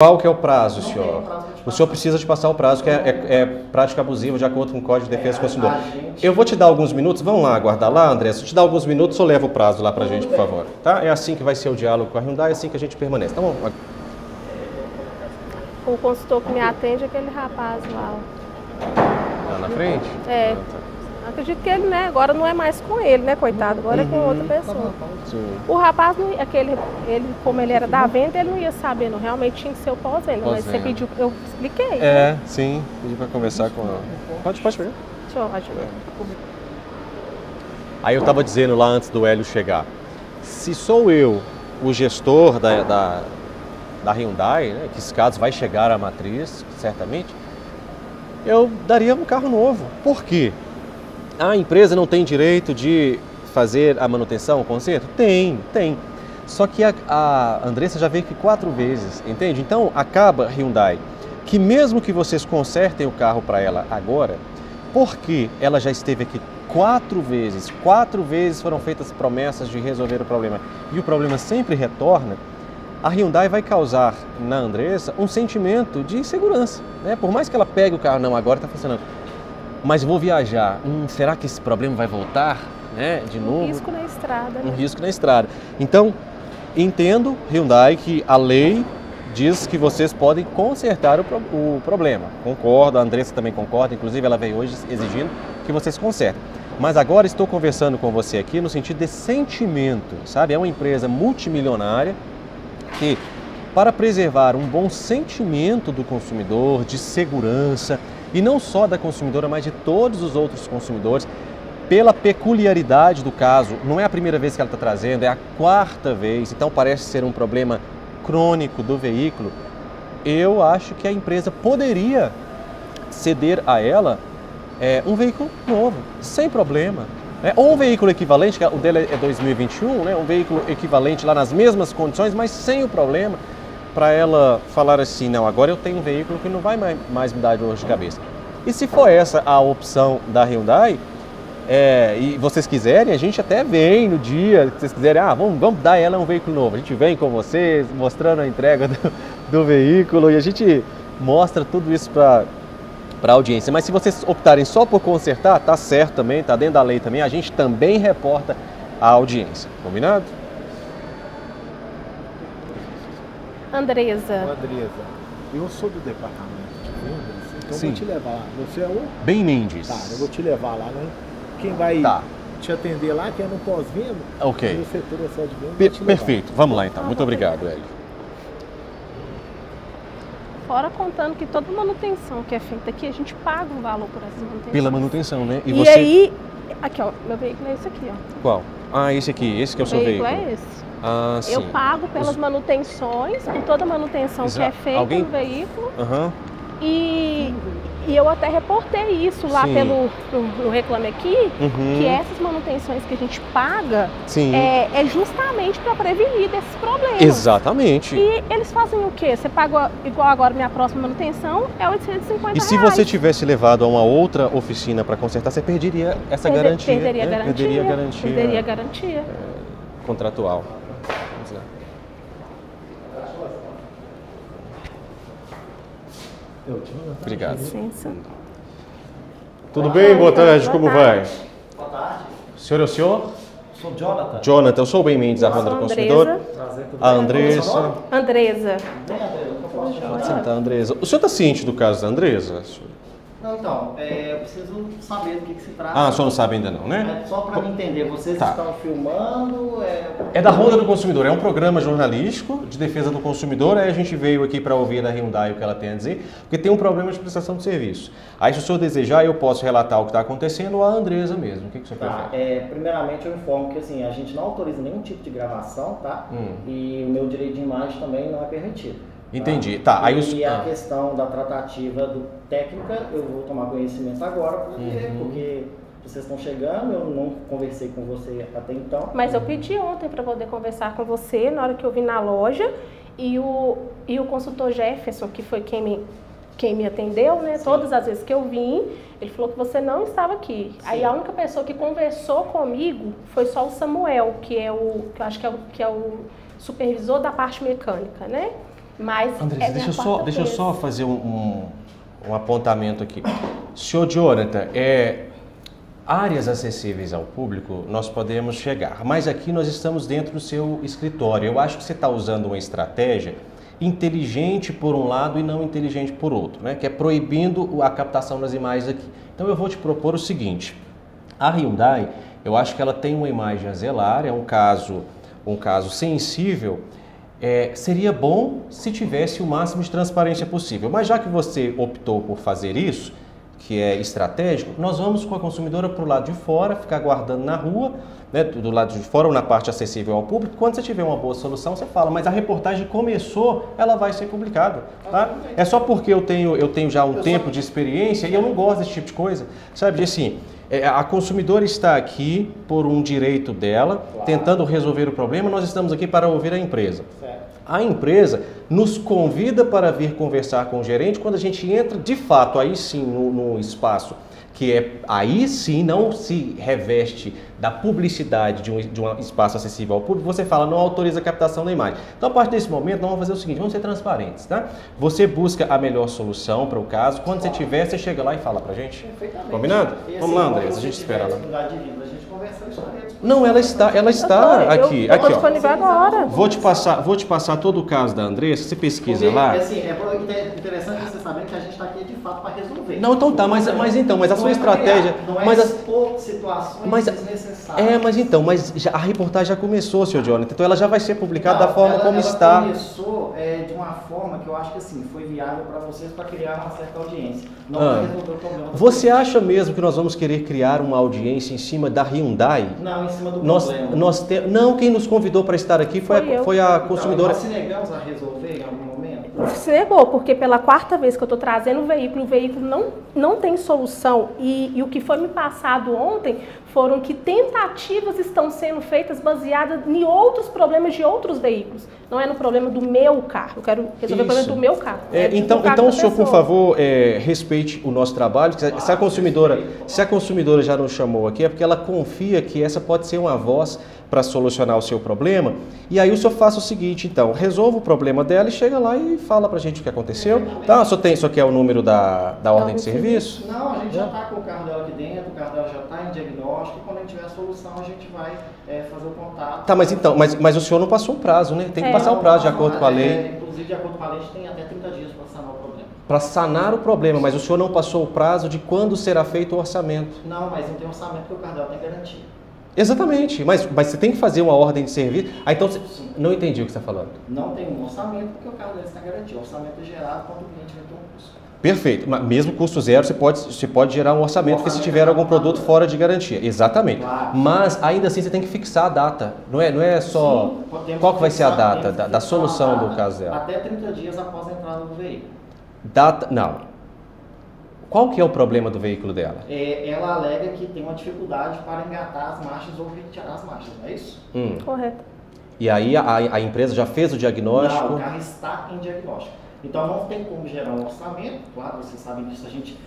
Qual que é o prazo, Não senhor? tem prazo pra te O senhor passar. precisa de passar o prazo, que é prática abusiva de acordo com o Código de Defesa do Consumidor. a gente- Eu vou te dar alguns minutos, vamos lá aguardar lá, André. Se eu te dar alguns minutos, eu levo o prazo lá pra gente, por favor. Tá? É assim que vai ser o diálogo com a Hyundai, é assim que a gente permanece. Tá bom? O consultor que me atende é aquele rapaz lá. Lá na frente? É. Ah, tá. Acredito que ele, né, agora não é mais com ele, né, coitado, agora é com outra pessoa. Sim. O rapaz, não, ele, como ele era da venda, ele não ia saber, não, realmente tinha que ser o pós-venda, mas você Pós-venda. pediu, eu expliquei. É, sim. Pedi pra conversar com ela. Pode pegar. Deixa eu ajudar. Aí eu estava dizendo lá antes do Hélio chegar, se sou eu o gestor da Hyundai, né, que esse caso vai chegar à matriz, certamente, eu daria um carro novo. Por quê? A empresa não tem direito de fazer a manutenção, o conserto? Tem. Só que a Andressa já veio aqui 4 vezes, entende? Então acaba, Hyundai, que mesmo que vocês consertem o carro para ela agora, porque ela já esteve aqui 4 vezes foram feitas promessas de resolver o problema e o problema sempre retorna, a Hyundai vai causar na Andressa um sentimento de insegurança, né? Por mais que ela pegue o carro, não, agora está funcionando, mas vou viajar, será que esse problema vai voltar, né, de novo? Um risco na estrada, Um né? risco na estrada. Então, entendo, Hyundai, que a lei diz que vocês podem consertar o problema. Concordo, a Andressa também concorda, inclusive ela veio hoje exigindo que vocês consertem. Mas agora estou conversando com você aqui no sentido de sentimento, sabe? É uma empresa multimilionária que, para preservar um bom sentimento do consumidor, de segurança, e não só da consumidora, mas de todos os outros consumidores, pela peculiaridade do caso, não é a primeira vez que ela está trazendo, é a 4ª vez, então parece ser um problema crônico do veículo, eu acho que a empresa poderia ceder a ela um veículo novo, sem problema. Ou um veículo equivalente, que o dele é 2021, né? Um veículo equivalente lá nas mesmas condições, mas sem o problema, para ela falar assim, não, agora eu tenho um veículo que não vai mais me dar dor de cabeça. E se for essa a opção da Hyundai, e vocês quiserem, a gente até vem no dia, se vocês quiserem, vamos dar ela um veículo novo. A gente vem com vocês, mostrando a entrega do veículo e a gente mostra tudo isso para a audiência. Mas se vocês optarem só por consertar, tá certo também, tá dentro da lei também, a gente também reporta a audiência. Combinado? Andresa. Andresa, eu sou do departamento de vendas, então eu Sim. vou te levar lá. Você é o? Bem Mendes. Tá, eu vou te levar lá, né? Quem vai Tá. te atender lá, que é no pós-venda, Ok. no setor é só de venda, vou te levar. Perfeito. Vamos lá então. Muito obrigado, Hélio. Fora contando que toda manutenção que é feita aqui, a gente paga um valor por essas manutenções. Pela manutenção, né? E você... aí, aqui ó, meu veículo é esse aqui, ó. Qual? Ah, esse aqui. Esse que é o seu veículo. É esse. Ah, sim. Eu pago pelas manutenções, por toda manutenção que é feita Alguém- no veículo. Aham. E eu até reportei isso lá Sim. no Reclame Aqui, Uhum. que essas manutenções que a gente paga Sim. é justamente para prevenir desses problemas. Exatamente. E eles fazem o quê? Você paga igual agora minha próxima manutenção, é R$850. E se você tivesse levado a uma outra oficina para consertar, você perderia essa garantia. Perderia a né? garantia. Perderia a garantia Perderia a garantia. contratual. Vamos lá. Obrigado. Licença. Tudo bem? Boa tarde. Como vai? Boa tarde, O senhor é o senhor? sou Jonathan. Jonathan, eu sou o Bem Mendes, da Ronda do Sou Consumidor. Prazer, tudo A bem? Andressa. Andresa. Bem, André, o que eu posso te Pode ajudar? sentar, Andressa. O senhor está ciente do caso da Andressa? Não, então, eu preciso saber do que se trata. Ah, o senhor não sabe ainda não, né? Só para me entender, vocês Tá. estão filmando? É da Ronda do Consumidor, é um programa jornalístico de defesa do consumidor. Aí a gente veio aqui para ouvir da Hyundai o que ela tem a dizer, porque tem um problema de prestação de serviço. Aí, se o senhor desejar, eu posso relatar o que está acontecendo ou a Andresa mesmo. O que o senhor Tá, prefere? primeiramente eu informo que assim, a gente não autoriza nenhum tipo de gravação, tá? E o meu direito de imagem também não é permitido. Entendi. Tá, aí E a Ah. questão da tratativa técnica, eu vou tomar conhecimento agora, porque vocês estão chegando, eu não conversei com você até então. Mas eu pedi ontem para poder conversar com você na hora que eu vim na loja e o consultor Jefferson, que foi quem me atendeu, né? Sim. Todas as vezes que eu vim, ele falou que você não estava aqui. Sim. Aí a única pessoa que conversou comigo foi só o Samuel, que eu acho que é o supervisor da parte mecânica, né? Mas Andressa, deixa eu só fazer um apontamento aqui. Senhor Jonathan, áreas acessíveis ao público nós podemos chegar, mas aqui nós estamos dentro do seu escritório. Eu acho que você está usando uma estratégia inteligente por um lado e não inteligente por outro, né? Que é proibindo a captação das imagens aqui. Então eu vou te propor o seguinte: a Hyundai, eu acho que ela tem uma imagem a zelar, é um caso sensível. Seria bom se tivesse o máximo de transparência possível, mas já que você optou por fazer isso, que é estratégico, nós vamos com a consumidora para o lado de fora, ficar aguardando na rua, né, do lado de fora ou na parte acessível ao público. Quando você tiver uma boa solução, você fala, mas a reportagem começou, ela vai ser publicada. Tá? É só porque eu tenho já um tempo de experiência e eu não gosto desse tipo de coisa, sabe? Assim, a consumidora está aqui por um direito dela, tentando resolver o problema, nós estamos aqui para ouvir a empresa. A empresa nos convida para vir conversar com o gerente quando a gente entra, de fato, aí sim, no espaço que aí sim não se reveste da publicidade de um espaço acessível ao público, você fala, não autoriza a captação da imagem. Então, a partir desse momento, nós vamos fazer o seguinte, vamos ser transparentes, tá? Você busca a melhor solução para o caso, quando você tiver, você chega lá e fala pra gente. Perfeitamente. Combinado? Assim, vamos lá, Andressa, a gente espera lá. Não, ela está aqui. Eu vou disponível agora. Vou te passar todo o caso da Andressa, você pesquisa lá. Assim, é interessante você saber que a gente está aqui de fato para resolver. Não, então tá, mas a sua estratégia... Não expor situações desnecessárias. Mas a reportagem já começou, senhor Jonathan, então ela já vai ser publicada da forma como está. Ela começou de uma forma que eu acho que assim, foi viável para vocês para criar uma certa audiência. Não para resolver o problema. Você acha mesmo que nós vamos querer criar uma audiência em cima da Hyundai? Não, em cima do problema. Não, quem nos convidou para estar aqui foi a consumidora. Nós se negamos a resolver em algum momento? Se negou, porque pela quarta vez que eu estou trazendo o veículo não tem solução. E o que foi me passado ontem foram que tentativas estão sendo feitas baseadas em outros problemas de outros veículos. Não é no problema do meu carro. Eu quero resolver o problema do meu carro. Então o senhor, por favor, respeite o nosso trabalho. Se a consumidora já nos chamou aqui, é porque ela confia que essa pode ser uma voz para solucionar o seu problema. E aí o senhor faça o seguinte, então, resolva o problema dela e chega lá e fala pra gente o que aconteceu. Tá? Só quer o número da ordem de serviço? Não, a gente já está com o carro dela aqui dentro, o carro dela já está em diagnóstico, e quando a gente tiver a solução, a gente vai fazer o contato. Tá, mas o senhor não passou o prazo, né? Tem que passar o prazo de acordo com a lei. Inclusive, de acordo com a lei, a gente tem até 30 dias para sanar o problema. Para sanar o problema, mas o senhor não passou o prazo de quando será feito o orçamento. Não, mas não tem orçamento porque o carro dela tem garantia. Exatamente, mas você tem que fazer uma ordem de serviço. Então, não entendi o que você está falando. Não tem um orçamento porque o carro dele está garantido. O orçamento é gerado quando o cliente vai ter um custo. Perfeito, mas mesmo custo zero você pode gerar um orçamento se tiver algum produto fora de garantia. Exatamente. Claro. Mas ainda assim você tem que fixar a data. Não é só. Sim, qual que vai ser a data da solução do caso dela? Até 30 dias após a entrada do veículo. Não. Qual que é o problema do veículo dela? Ela alega que tem uma dificuldade para engatar as marchas ou retirar as marchas, não é isso? Correto. E aí a empresa já fez o diagnóstico? Não, o carro está em diagnóstico. Então não tem como gerar um orçamento, claro, vocês sabem disso, a gente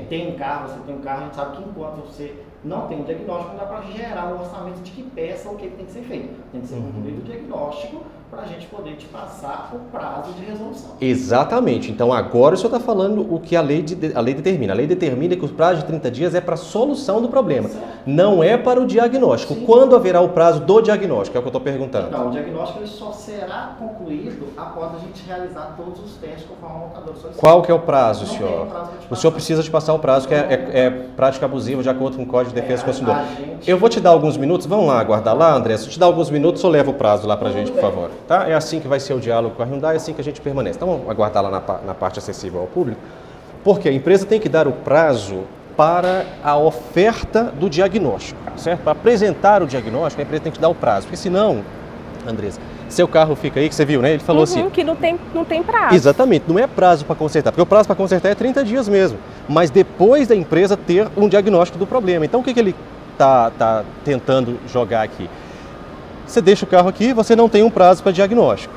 tem um carro, você tem um carro, a gente sabe que enquanto você não tem um diagnóstico, não dá para gerar um orçamento de que peça o que tem que ser feito. Tem que ser concluído o diagnóstico para a gente poder te passar o prazo de resolução. Exatamente. Então agora o senhor está falando o que a lei determina. A lei determina que o prazo de 30 dias é para a solução do problema, não é para o diagnóstico. Sim. Quando haverá o prazo do diagnóstico? É o que eu estou perguntando. Então, o diagnóstico ele só será concluído após a gente realizar todos os testes conforme o montador solicita. Qual que é o prazo, senhor? O senhor precisa de passar o prazo, que é prática abusiva de acordo com o Código de Defesa do Consumidor. Eu vou te dar alguns minutos, vamos lá aguardar lá, André. Se eu te dar alguns minutos, eu levo o prazo lá para a gente, por favor. Tá? É assim que vai ser o diálogo com a Hyundai, é assim que a gente permanece. Então vamos aguardar lá na parte acessível ao público, porque a empresa tem que dar o prazo para a oferta do diagnóstico, certo? Para apresentar o diagnóstico, a empresa tem que dar o prazo, porque senão, Andressa, seu carro fica aí, que você viu, né? Ele falou assim... que não tem prazo. Exatamente, não é prazo para consertar, porque o prazo para consertar é 30 dias mesmo, mas depois da empresa ter um diagnóstico do problema. Então o que ele está tentando jogar aqui? Você deixa o carro aqui, você não tem um prazo para diagnóstico.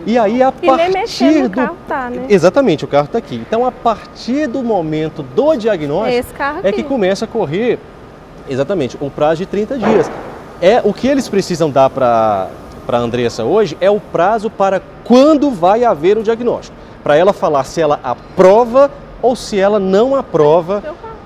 E aí a partir do... carro tá, né? Exatamente, o carro está aqui. Então a partir do momento do diagnóstico esse carro aqui. É que começa a correr exatamente o prazo de 30 dias. É o que eles precisam dar para para a Andressa hoje é o prazo para quando vai haver o diagnóstico. Para ela falar se ela aprova ou se ela não aprova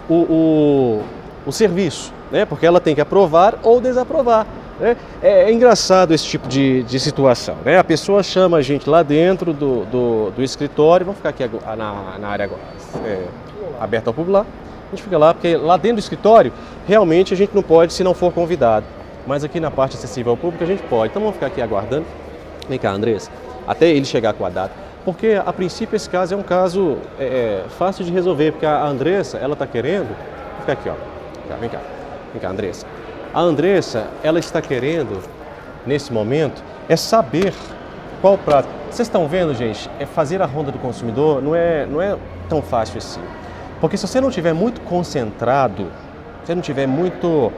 o serviço, né? Porque ela tem que aprovar ou desaprovar. Né? É engraçado esse tipo de situação. Né? A pessoa chama a gente lá dentro do escritório, vamos ficar aqui na área agora, aberta ao público lá. A gente fica lá, porque lá dentro do escritório, realmente a gente não pode se não for convidado. Mas aqui na parte acessível ao público a gente pode. Então vamos ficar aqui aguardando. Vem cá, Andressa, até ele chegar com a data. Porque, a princípio, esse caso é um caso fácil de resolver, porque a Andressa, ela está querendo... Vou ficar aqui, ó. Vem cá, Andressa. A Andressa, ela está querendo, nesse momento, saber qual o prazo. Vocês estão vendo, gente? Fazer a ronda do consumidor não é tão fácil assim. Porque se você não estiver muito concentrado, se você não estiver muito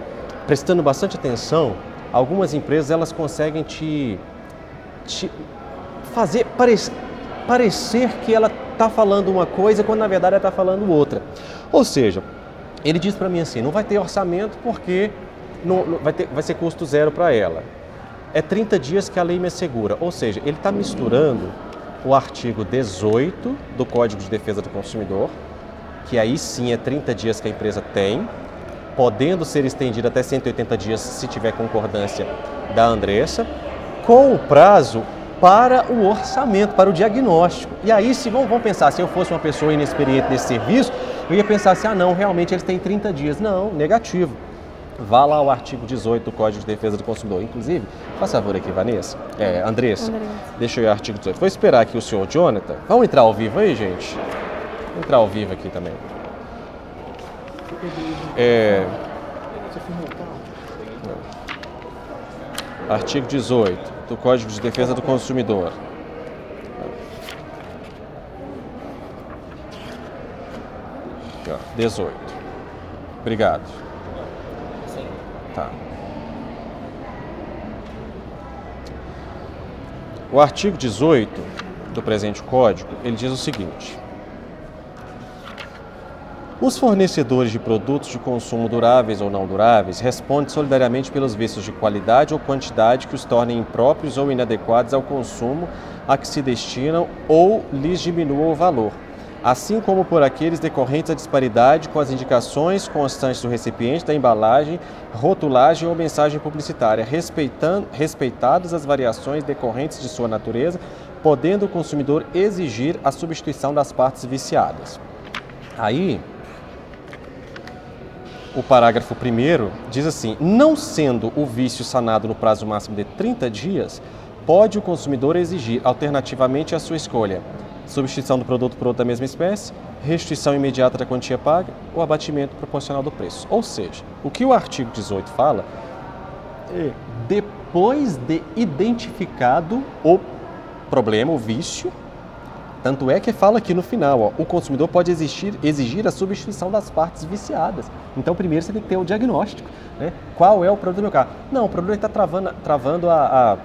prestando bastante atenção, algumas empresas elas conseguem te fazer parecer que ela está falando uma coisa quando na verdade ela está falando outra. Ou seja, ele diz para mim assim, não vai ter orçamento porque vai ser custo zero para ela. É 30 dias que a lei me assegura. Ou seja, ele está misturando o artigo 18 do Código de Defesa do Consumidor, que aí sim é 30 dias que a empresa tem, podendo ser estendido até 180 dias se tiver concordância da Andressa, com o prazo para o orçamento, para o diagnóstico. E aí, se vamos pensar, se eu fosse uma pessoa inexperiente nesse serviço, eu ia pensar assim, não, realmente eles têm 30 dias. Não, negativo. Vá lá ao artigo 18 do Código de Defesa do Consumidor. Inclusive, faz favor aqui, Andressa, deixa eu ir ao artigo 18. Vou esperar aqui o senhor Jonathan. Vamos entrar ao vivo aí, gente? Vamos entrar ao vivo aqui também. Artigo 18 do Código de Defesa do Consumidor. Aqui, ó, 18. Obrigado. Sim. Tá. O artigo 18 do presente código, ele diz o seguinte: os fornecedores de produtos de consumo duráveis ou não duráveis respondem solidariamente pelos vícios de qualidade ou quantidade que os tornem impróprios ou inadequados ao consumo a que se destinam ou lhes diminuam o valor, assim como por aqueles decorrentes da disparidade com as indicações constantes do recipiente, da embalagem, rotulagem ou mensagem publicitária, respeitadas as variações decorrentes de sua natureza, podendo o consumidor exigir a substituição das partes viciadas. Aí, o parágrafo 1º diz assim: não sendo o vício sanado no prazo máximo de 30 dias, pode o consumidor exigir, alternativamente, a sua escolha: substituição do produto por outro da mesma espécie, restituição imediata da quantia paga ou abatimento proporcional do preço. Ou seja, o que o artigo 18 fala é, depois de identificado o problema, o vício, tanto é que fala aqui no final, ó, o consumidor pode exigir a substituição das partes viciadas. Então, primeiro você tem que ter o diagnóstico, né? Qual é o problema do meu carro? Não, o problema está travando a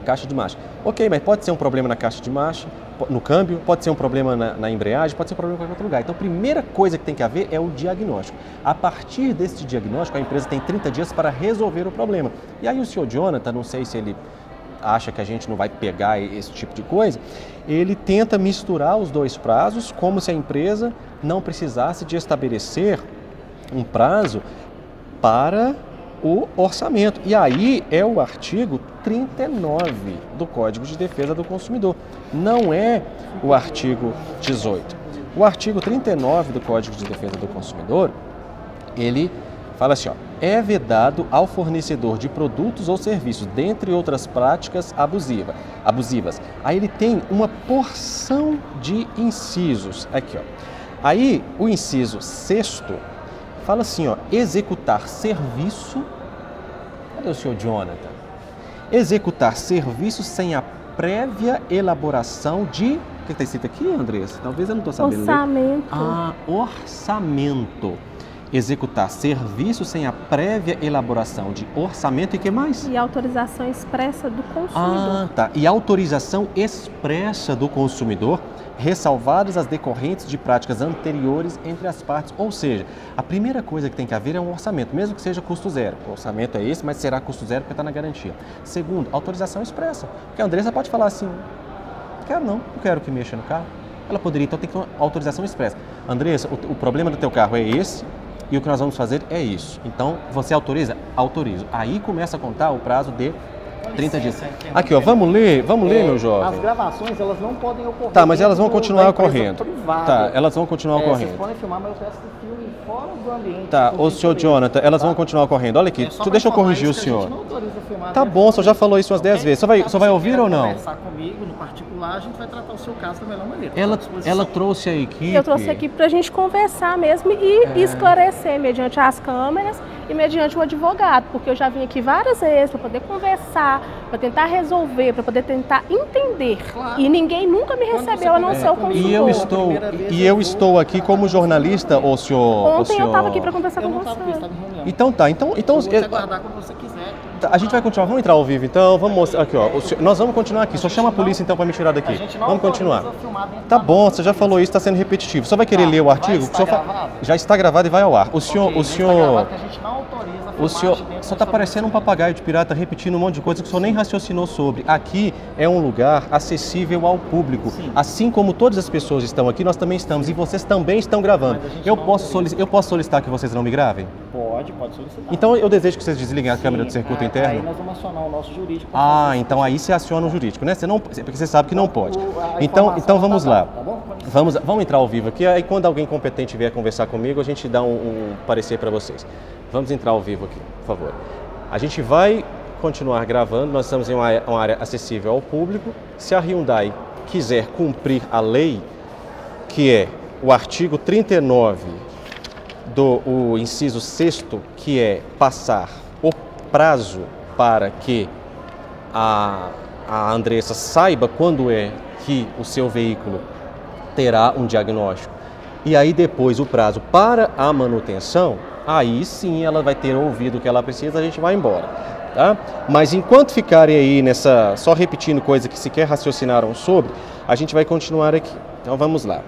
caixa de marcha. Ok, mas pode ser um problema na caixa de marcha, no câmbio, pode ser um problema na embreagem, pode ser um problema em qualquer outro lugar. Então, a primeira coisa que tem que haver é o diagnóstico. A partir desse diagnóstico, a empresa tem 30 dias para resolver o problema. E aí o senhor Jonathan, não sei se ele acha que a gente não vai pegar esse tipo de coisa, ele tenta misturar os dois prazos como se a empresa não precisasse de estabelecer um prazo para o orçamento. E aí é o artigo 39 do Código de Defesa do Consumidor, não é o artigo 18. O artigo 39 do Código de Defesa do Consumidor, ele fala assim, ó, é vedado ao fornecedor de produtos ou serviços, dentre outras práticas abusivas. Aí ele tem uma porção de incisos aqui, ó. Aí o inciso 6º fala assim, ó, executar serviço. Cadê o senhor Jonathan? Executar serviço sem a prévia elaboração de... O que está escrito aqui, Andressa? Talvez eu não estou sabendo orçamento. ler. Orçamento. executar serviço sem a prévia elaboração de orçamento e que mais? E autorização expressa do consumidor. Ah, tá. E autorização expressa do consumidor, ressalvadas as decorrentes de práticas anteriores entre as partes. Ou seja, a primeira coisa que tem que haver é um orçamento, mesmo que seja custo zero. O orçamento é esse, mas será custo zero porque está na garantia. Segundo, autorização expressa. Porque a Andressa pode falar assim, não quero que mexa no carro. Ela poderia, então tem que ter uma autorização expressa. Andressa, o problema do teu carro é esse e o que nós vamos fazer é isso. Então, você autoriza? Autorizo. Aí começa a contar o prazo de 30 dias. Aqui, ó, vamos ler, meu jovem. As gravações, elas não podem ocorrer. Tá, mas elas vão continuar ocorrendo. Privada. Tá, elas vão continuar ocorrendo. Vocês podem filmar, mas eu peço que filme fora do ambiente. Tá, ô senhor Jonathan, elas vão continuar ocorrendo. Olha aqui, deixa eu corrigir o senhor. Tá bom, o senhor já falou isso umas 10 vezes. Só vai ouvir ou não? Conversar comigo, no particular, a gente vai tratar o seu caso da melhor maneira. Ela trouxe a equipe. Eu trouxe a equipe pra gente conversar mesmo e esclarecer mediante as câmeras e mediante o advogado, porque eu já vim aqui várias vezes para poder conversar, para tentar resolver, para poder tentar entender. Claro. E ninguém nunca me recebeu, a não ser o consultor. E eu estou aqui como jornalista, ô senhor... Ontem eu estava aqui para conversar com você. Então tá, então eu vou te aguardar quando você quiser. A gente vai continuar, vamos entrar ao vivo então, vamos mostrar aqui, ó. Nós vamos continuar aqui, só chama a polícia então para me tirar daqui. Vamos continuar. Tá bom, você já falou isso, está sendo repetitivo. Só vai querer ler o artigo? Já está gravado e vai ao ar. O senhor só está parecendo um papagaio de pirata repetindo um monte de coisa que o senhor nem raciocinou sobre. Aqui é um lugar acessível ao público. Sim. Assim como todas as pessoas estão aqui, nós também estamos e vocês também estão gravando. Eu posso solicitar que vocês não me gravem? Pode solicitar. Então eu desejo que vocês desliguem a câmera do circuito interno. Aí nós vamos acionar o nosso jurídico. Então aí você aciona o jurídico, né? Porque você sabe que não pode. Então vamos lá. Tá bom? Vamos entrar ao vivo aqui, aí quando alguém competente vier conversar comigo, a gente dá um parecer para vocês. Vamos entrar ao vivo aqui, por favor. A gente vai continuar gravando, nós estamos em uma área acessível ao público. Se a Hyundai quiser cumprir a lei, que é o artigo 39 do inciso 6º, que é passar o prazo para que a Andressa saiba quando é que o seu veículo terá um diagnóstico, e aí depois o prazo para a manutenção, aí sim ela vai ter ouvido o que ela precisa, a gente vai embora, tá? Mas enquanto ficarem aí só repetindo coisa que sequer raciocinaram sobre, a gente vai continuar aqui. Então vamos lá.